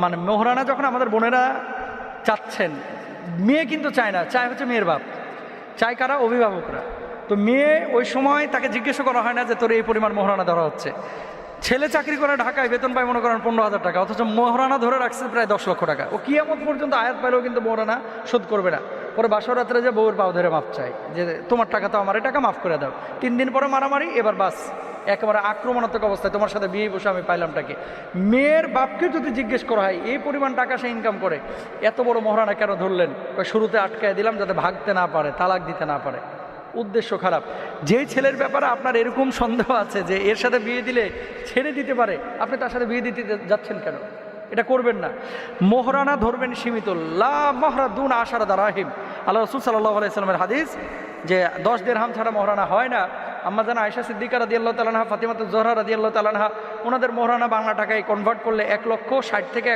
মানে মোহরানা যখন আমাদের বোনেরা চাচ্ছেন, মেয়ে কিন্তু চায় না, চায় হচ্ছে মেয়ের বাপ, চায় কারা? অভিভাবকরা। তো মেয়ে ওই সময় তাকে জিজ্ঞেস করা হয় না যে তোর এই পরিমাণ মোহরানা ধরা হচ্ছে। ছেলে চাকরি করে ঢাকায় বেতন পায় মনে করেন 15,000 টাকা, অথচ মোহরানা ধরে রাখছে প্রায় 10 লক্ষ টাকা। ও কিয়ামত পর্যন্ত আয়াত পাইলেও কিন্তু মোহরানা শোধ করবে না। পরে বাসর রাত্রে যে বউয়ের পাও ধরে মাপ চাই যে তোমার টাকা তো আমার, এই টাকা মাফ করে দাও। 3 দিন পরে মারামারি, এবার বাস একেবারে আক্রমণাত্মক অবস্থায় তোমার সাথে বিয়ে বসে আমি পাইলামটাকে। মেয়ের বাপকে যদি জিজ্ঞেস করা হয় এই পরিমাণ টাকা সে ইনকাম করে, এত বড় মোহরানা কেন ধরলেন? শুরুতে আটকায় দিলাম যাতে ভাগতে না পারে, তালাক দিতে না পারে। উদ্দেশ্য খারাপ। যেই ছেলের ব্যাপারে আপনার এরকম সন্দেহ আছে যে এর সাথে বিয়ে দিলে ছেড়ে দিতে পারে, আপনি তার সাথে বিয়ে দিতে যাচ্ছেন কেন? এটা করবেন না। মোহরানা ধরবেন সীমিত, লা মাহরাদুন আশারা দারাহিম। আল্লাহ রাসূল সাল্লাল্লাহু আলাইহি সাল্লামের হাদিস যে 10 দিরহাম ছাড়া মোহরানা হয় না। আম্মা জান আয়েশা সিদ্দিকা রাদিয়াল্লাহু তাআলা আনহা, ফাতিমাতুজ জোহরা রাদিয়াল্লাহু তাআলা আনহা, ওনাদের মোহরানা বাংলা টাকায় কনভার্ট করলে 1,60,000 থেকে